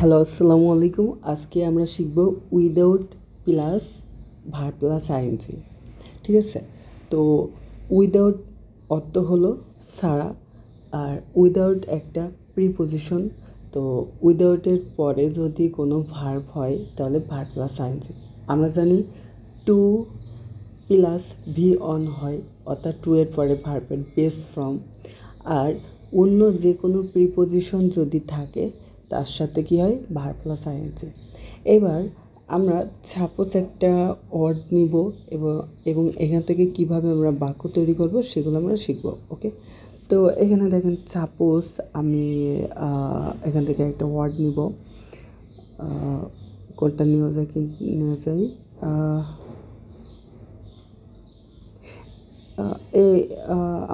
Hello, আসসালামু আলাইকুম। আজকে আমরা শিখব without plus verb plus ING. ঠিক আছে? তো উইদাউট অর্থ হলো ছাড়া, আর উইদাউট একটা প্রিপোজিশন। তো উইদাউটের পরে যদি কোনো ভার্ব হয় তাহলে ভার্ব প্লাস আইএনজি। আমরা জানি টু প্লাস ভি অন হয়, অর্থাৎ টু এর পরে ভার্বের বেস ফর্ম। আর অন্য যে কোনো প্রিপোজিশন যদি থাকে তার সাথে কি হয়, ভার্ব প্লাস আইএনজি। এবার আমরা সাপোজ একটা ওয়ার্ড নিব এবং এখান থেকে কিভাবে আমরা বাক্য তৈরি করব সেগুলো আমরা শিখব। ওকে, তো এখানে দেখেন, সাপোজ আমি এখান থেকে একটা ওয়ার্ড নিব। কোনটা নেওয়া যায়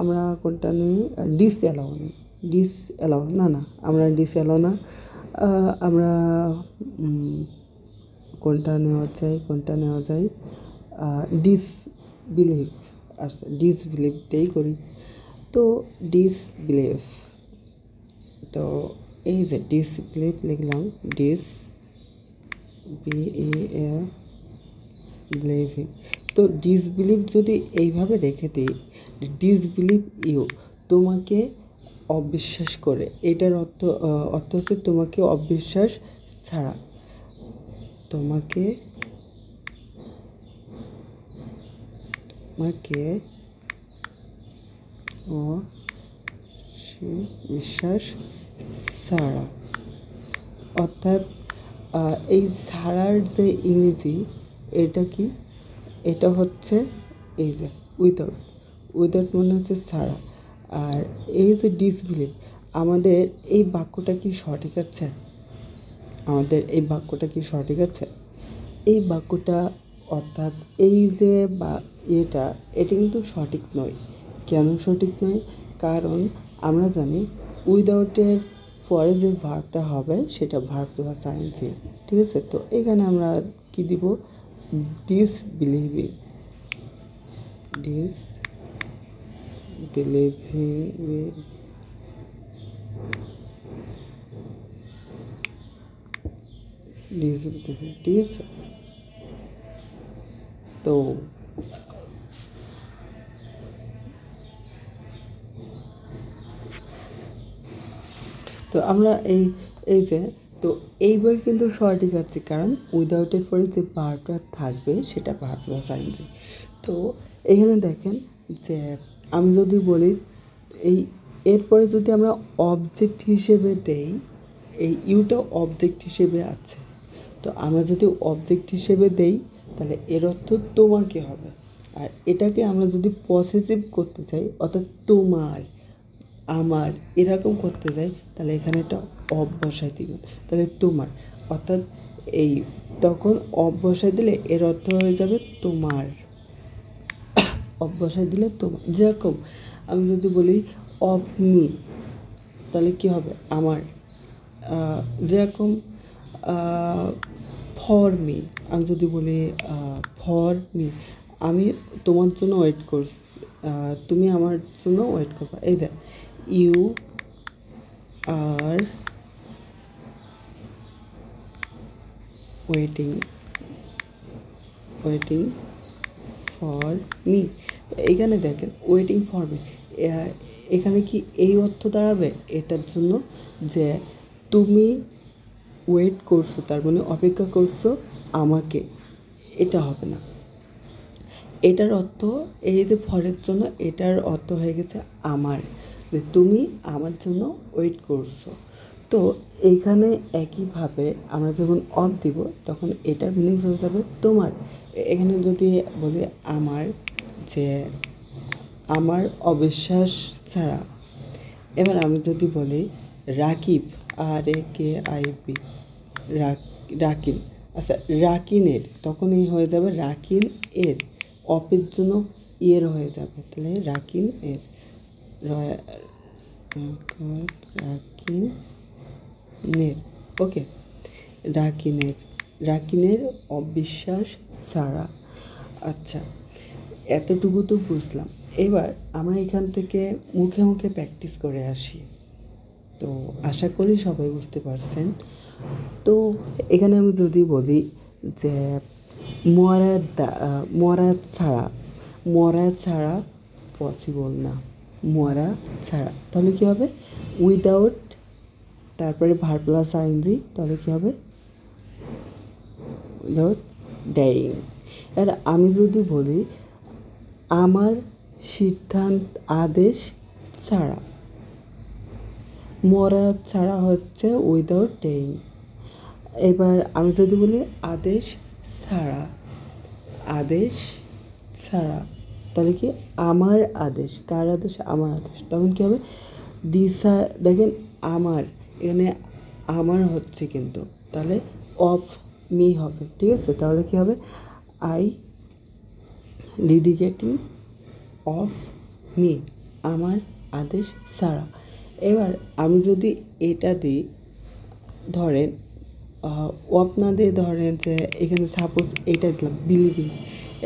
আমরা কোনটা নিই, ডিসঅ্যালাউ নিই। ডিসঅ্যালাউ না, আমরা ডিসঅ্যালাউ না, আমরা কোনটা নেওয়া যায় ডিসবিলিভ। আচ্ছা, ডিসবিলিভটাই করি। তো ডিসবিলিভ, তো এই যে ডিসবিলিভ লিখলাম, বিলিভিং। তো ডিসবিলিভ যদি এইভাবে রেখে দিই, ডিসবিলিভ ইউ, তোমাকে অবিশ্বাস করে, এটার অর্থ হচ্ছে তোমাকে অবিশ্বাস ছাড়া, তোমাকে বিশ্বাস ছাড়া। অর্থাৎ এই ছাড়ার যে ইংরেজি, এটা কি, এটা হচ্ছে এই যে উইদাউট মানে হচ্ছে ছাড়া। আর এই যে ডিসবিলিভ, আমাদের এই বাক্যটা কি সঠিক আছে? এই বাক্যটা অর্থাৎ এই যে এটা কিন্তু সঠিক নয়। কেন সঠিক নয়? কারণ আমরা জানি উইদাউটের পরে যে ভার্বটা হবে সেটা ভার্ব প্লাস আইএনজি। ঠিক আছে? তো এখানে আমরা কি দিব, ডিসবিলিভিং। ঠিক আছে? তো আমরা এই যে, তো এইবার কিন্তু সঠিক আছে, কারণ উইদাউটের পরে যে ভার্বটা থাকবে সেটা ভার্ব প্লাস আইএনজি। তো এখানে দেখেন যে আমি যদি বলি এরপরে যদি আমরা অবজেক্ট হিসেবে দেই, এই ইউটা অবজেক্ট হিসেবে আছে। তো আমরা যদি অবজেক্ট হিসেবে দেই তাহলে এর অর্থ তোমাকে হবে। আর এটাকে আমরা যদি পসেসিভ করতে চাই, অর্থাৎ তোমার, আমার, এরকম করতে যাই, তাহলে এখানে একটা অব বসাই দিব, তাহলে তোমার। অর্থাৎ এই তখন অব বসাই দিলে এর অর্থ হয়ে যাবে তোমার। অব বসাই দিলে তোমার। যেরকম আমি যদি বলি অফ মি, তাহলে কি হবে, আমার। যেরকম ফর মি, আমি যদি বলি ফর মি, আমি তোমার জন্য ওয়েট করছি, তুমি আমার জন্য ওয়েট করবা। এই যে you are waiting for me. এইখানে দেখেন ওয়েটিং ফর মি, এখানে কি এই অর্থ দাঁড়াবে এটার জন্য যে তুমি ওয়েট করছো, তার মানে অপেক্ষা করছো আমাকে, এটা হবে না। এটার অর্থ এই যে ফরের জন্য, এটার অর্থ হয়ে গেছে আমার, যে তুমি আমার জন্য ওয়েট করছো। তো এইখানে একইভাবে আমরা যখন অফ দিব তখন এটার মিনিং হয়ে যাবে তোমার। এখানে যদি বলি আমার, যে আমার অবিশ্বাস ছাড়া। এবার আমি যদি বলি রাকিব, RAKIB, রাকিন, আচ্ছা রাকিনের, তখন এই হয়ে যাবে রাকিন এর, অপের জন্য এর হয়ে যাবে, তাহলে রাকিন এর, রাকিনের। ওকে, রাকিনের অবিশ্বাস ছাড়া। আচ্ছা, এতটুকু তো বুঝলাম। এবার আমরা এখান থেকে মুখে মুখে প্র্যাকটিস করে আসি। তো আশা করি সবাই বুঝতে পারছেন। তো এখানে আমি যদি বলি যে মরা ছাড়া, মরা ছাড়া পসিবল না, মরা ছাড়া, তাহলে কী হবে? উইদাউট, তারপরে ভার্ব প্লাস আইএনজি, তাহলে কী হবে? Without dyeing. আর আমি যদি বলি আমার সিদ্ধান্ত আদেশ ছাড়া, মরা ছাড়া হচ্ছে উইদাউট ডেইং। এবার আমি যদি বলি আদেশ ছাড়া, আদেশ ছাড়া, তাহলে কি? আমার আদেশ, কার আদেশ? আমার আদেশ। তখন কী হবে? দেখেন আমার, এখানে আমার হচ্ছে কিন্তু, তাহলে অফ মি হবে, ঠিক আছে? তাহলে কী হবে? আই ডেডিকেটিং অফ মি, আমার আদেশ ছাড়া। এবার আমি যদি এটা দিই, ধরেন অফ না দিয়ে ধরেন যে এখানে সাপোজ এইটা দিলাম বিলিভিং,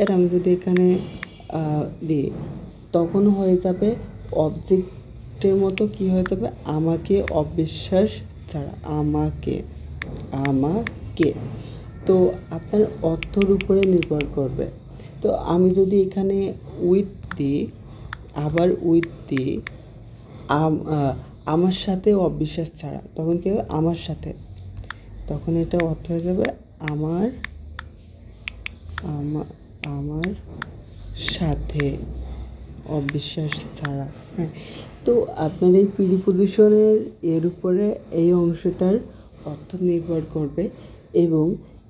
এটা আমি যদি এখানে দিই, তখন হয়ে যাবে অবজেক্টের মতো, কি হয়ে যাবে? আমাকে অবিশ্বাস ছাড়া, আমাকে, আমাকে। তো আপনার অর্থর উপরে নির্ভর করবে। তো আমি যদি এখানে উইথ দিই, আবার উইথ দিই আমার সাথে অবিশ্বাস ছাড়া, তখন কী হবে? আমার সাথে, তখন এটা অর্থ হয়ে যাবে আমার, আমার সাথে অবিশ্বাস ছাড়া। হ্যাঁ, তো আপনার এই প্রিপোজিশনের এর উপরে এই অংশটার অর্থ নির্ভর করবে, এবং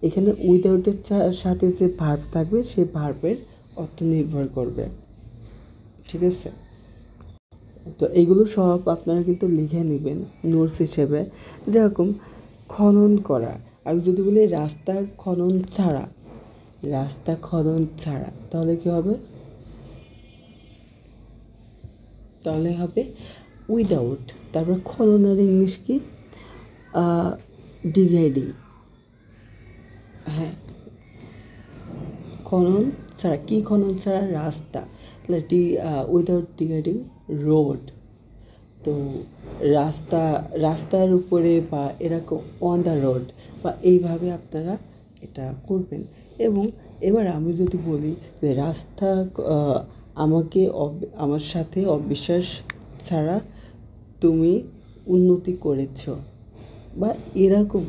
এখানে উইদাউটের সাথে যে ভার্ব থাকবে সেই ভার্বের অর্থ নির্ভর করবে, ঠিক আছে? তো এইগুলো সব আপনারা কিন্তু লিখে নেবেন নোটস হিসেবে। যেরকম খনন করা, আমি যদি বলি রাস্তা খনন ছাড়া, রাস্তা খনন ছাড়া, তাহলে কী হবে? তাহলে হবে উইদাউট, তারপর খননের ইংলিশ কি? ডিভাইডিং। হ্যাঁ, খনন ছাড়া, কি খনন ছাড়া? রাস্তা, তাহলে উইদাউট ডিভাইডিং রোড। তো রাস্তার উপরে বা এরকম অন দ্য রোড, বা এইভাবে আপনারা এটা করবেন। এবং এবার আমি যদি বলি যে রাস্তা আমার সাথে অবিশ্বাস ছাড়া তুমি উন্নতি করেছ, বা এরকম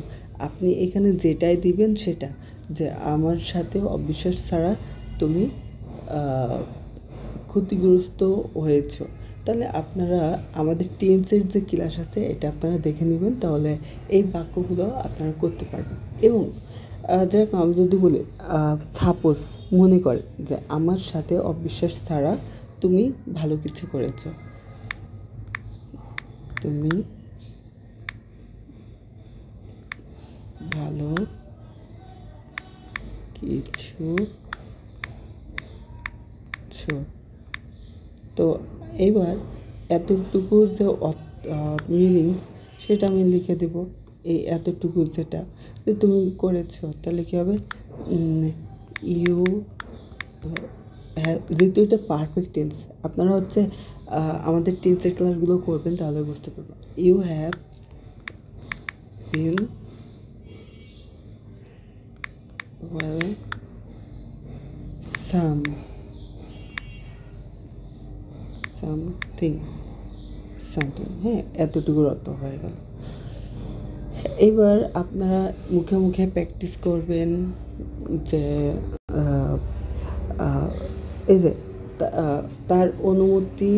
আপনি এখানে যেটাই দিবেন সেটা, যে আমার সাথে অবিশ্বাস ছাড়া তুমি ক্ষতিগ্রস্ত হয়েছ। তাহলে আপনারা আমাদের টেন্সের যে ক্লাস আছে এটা আপনারা দেখে নেবেন, তাহলে এই বাক্যগুলো আপনারা করতে পারবেন। এবং যেরকম আমি যদি বলি সাপোজ, মনে করে যে আমার সাথে অবিশ্বাস ছাড়া তুমি ভালো কিছু করেছ, তুমি ভালো কিছু। তো এইবার এতটুকুর যে মিনিংস সেটা আমি লিখে দেব। এই এতটুকু যেটা যে তুমি করেছো, তাহলে কী হবে? ইউ হ্যাভ, যেহেতু এটা পারফেক্ট টেন্স, আপনারা হচ্ছে আমাদের টেন্সের ক্লাসগুলো করবেন, তাহলে বুঝতে পারবেন। You have been well something, হ্যাঁ, এতটুকুর অর্থ হয়ে গেল। এবার আপনারা মুখে মুখে প্র্যাকটিস করবেন যে এই যে তার অনুমতি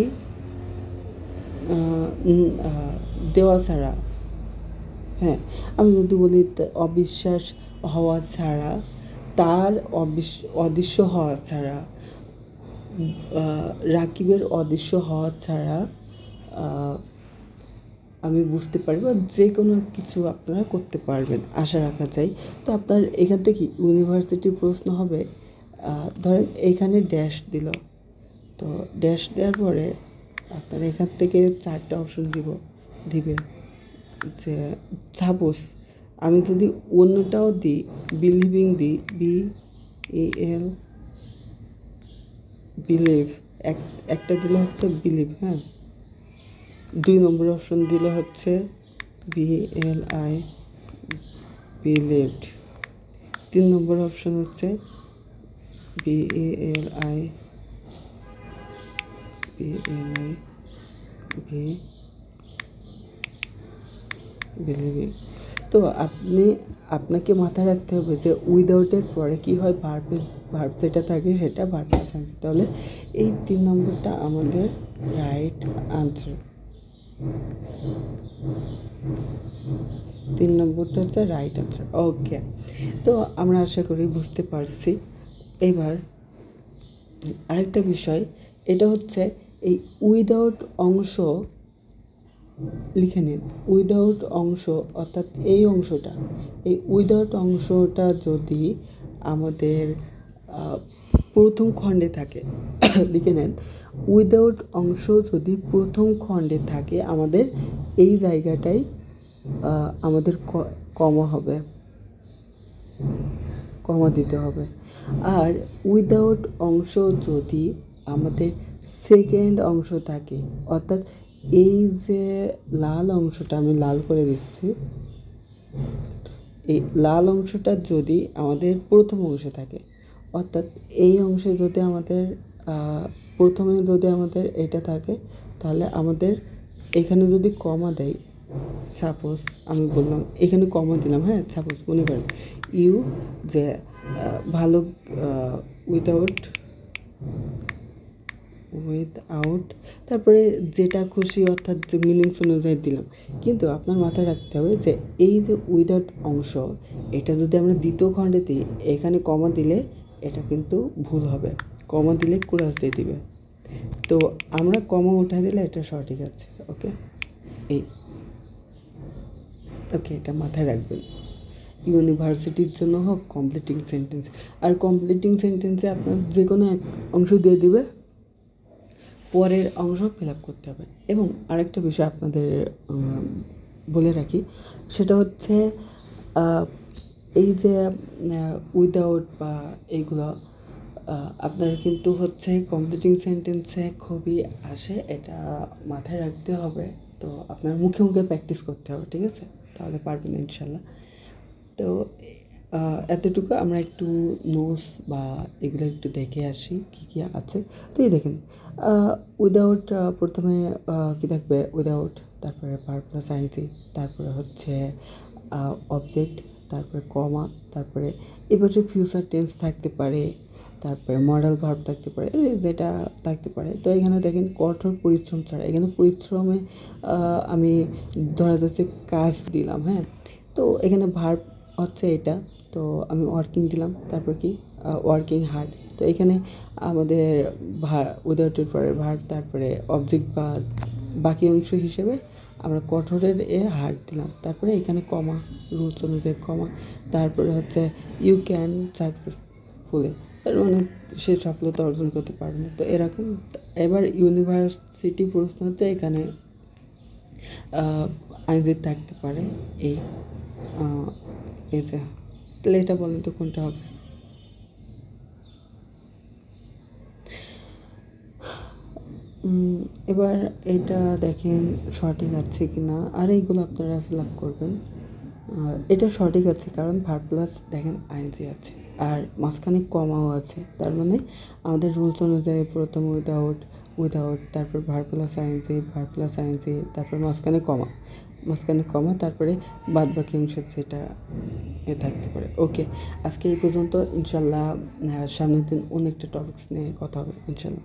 দেওয়া ছাড়া, হ্যাঁ, আমি যদি বলি অবিশ্বাস হওয়া ছাড়া, তার অদৃশ্য হওয়া ছাড়া, রাকিবের অদৃশ্য হওয়া ছাড়া আমি বুঝতে পারি, বা যে কোনো কিছু আপনারা করতে পারবেন আশা রাখা যায়। তো আপনার এখান থেকে ইউনিভার্সিটির প্রশ্ন হবে, ধরেন এইখানে ড্যাশ দিল, তো ড্যাশ দেওয়ার পরে আপনার এখান থেকে 4টা অপশন দিবে যে সাপোজ আমি যদি অন্যটাও দিই, বিলিভিং দিই, BEL বিলিভ, একটা দিলে হচ্ছে বিলিভ, হ্যাঁ, 2 নম্বর অপশন দিলে হচ্ছে BLIV, বিলিভড। 3 নম্বর অপশন হচ্ছে BELI বিলিভিং। তো আপনাকে মাথায় রাখতে হবে যে উইদাউটের পরে কি হয়, ভার্ব যেটা থাকে সেটা ভার্ব প্লাস আনসার। তাহলে এই 3 নম্বরটা আমাদের রাইট আনসার। 3 নম্বরটা হচ্ছে রাইট আনসার। ওকে, তো আমরা আশা করি বুঝতে পারছি। এবার আরেকটা বিষয়, এটা হচ্ছে এই উইদাউট অংশ লিখে নিন। উইদাউট অংশ অর্থাৎ এই অংশটা, এই উইদাউট অংশটা যদি আমাদের প্রথম খণ্ডে থাকে, লিখে নেন, উইদাউট অংশ যদি প্রথম খণ্ডে থাকে আমাদের এই জায়গাটাই আমাদের কমা হবে, কমা দিতে হবে। আর উইদাউট অংশ যদি আমাদের সেকেন্ড অংশ থাকে, অর্থাৎ এই যে লাল অংশটা আমি লাল করে দিচ্ছি, এই লাল অংশটা যদি আমাদের প্রথম অংশে থাকে, অর্থাৎ এই অংশে যদি আমাদের প্রথমে যদি আমাদের এটা থাকে, তাহলে আমাদের এখানে যদি কমা দেয়, সাপোজ আমি বললাম এখানে কমা দিলাম, হ্যাঁ, সাপোজ মনে করেন ইউ যে ভালো উইদাউট তারপরে যেটা খুশি অর্থাৎ যে মিনিংস অনুযায়ী দিলাম। কিন্তু আপনার মাথায় রাখতে হবে যে এই যে উইদাউট অংশ, এটা যদি আমরা দ্বিতীয় খণ্ডে দিই, এখানে কমা দিলে এটা কিন্তু ভুল হবে, কমা দিলে ক্রস দিয়ে দিবে। তো আমরা কমা উঠা দিলে এটা সঠিক আছে। ওকে, এটা মাথায় রাখবেন। ইউনিভার্সিটির জন্য হোক, কমপ্লিটিং সেন্টেন্স, আর কমপ্লিটিং সেন্টেন্সে আপনার যে কোনো এক অংশ দিয়ে দিবে, পরের অংশ ফিল আপ করতে হবে। এবং আরেকটা বিষয় আপনাদের বলে রাখি, সেটা হচ্ছে এই যে উইদাউট বা এইগুলো আপনারা কিন্তু হচ্ছে কমপ্লিটিং সেন্টেন্সে খুবই আসে, এটা মাথায় রাখতে হবে। তো আপনার মুখে মুখে প্র্যাকটিস করতে হবে, ঠিক আছে? তাহলে পারবেন ইনশাল্লাহ। তো এতটুকু আমরা একটু নোটস বা এগুলো একটু দেখে আসি কী কী আছে। তো এই দেখেন, উইদাউট প্রথমে কী থাকবে, উইদাউট, তারপরে ভার্ব প্লাস আইএনজি, তারপরে হচ্ছে অবজেক্ট, তারপরে কমা, তারপরে এবারে ফিউচার টেন্স থাকতে পারে, তারপরে মডেল ভার্ব থাকতে পারে, যেটা থাকতে পারে। তো এখানে দেখেন কঠোর পরিশ্রম ছাড়া, এখানে পরিশ্রমে আমি ধরা যাচ্ছে কাজ দিলাম, হ্যাঁ। তো এখানে ভার্ব হচ্ছে এটা, তো আমি ওয়ার্কিং দিলাম, তারপর কি ওয়ার্কিং হার্ড। তো এখানে আমাদের উইদাউটের পরে ভার্ব, তারপরে অবজেক্ট বা বাকি অংশ হিসেবে আমরা কঠোরের হার্ড দিলাম, তারপরে এখানে কমা, রুলস অনুযায়ী কমা, তারপরে হচ্ছে ইউ ক্যান সাকসেসফুলি, তার মানে সে সফলতা অর্জন করতে পারবে না। তো এরকম। এবার ইউনিভার্সিটি প্রশ্ন হচ্ছে এখানে আইনজি থাকতে পারে এই যে, তাহলে এটা বলেন তো কোনটা হবে? এবার এটা দেখেন সঠিক আছে কি না, আর এইগুলো আপনারা ফিল আপ করবেন। এটা সঠিক আছে, কারণ ভার্ব প্লাস দেখেন আইএনজি আছে, আর মাঝখানে কমাও আছে। তার মানে আমাদের রুলস অনুযায়ী প্রথম উইদাউট, তারপর ভার্ব প্লাস আইএনজি, তারপর মাঝখানে কমা, তারপরে বাদ বাকি অংশ সেটা থাকতে পারে। ওকে, আজকে এই পর্যন্ত। ইনশাল্লাহ সামনের দিন অনেকটা টপিকস নিয়ে কথা হবে ইনশাল্লাহ।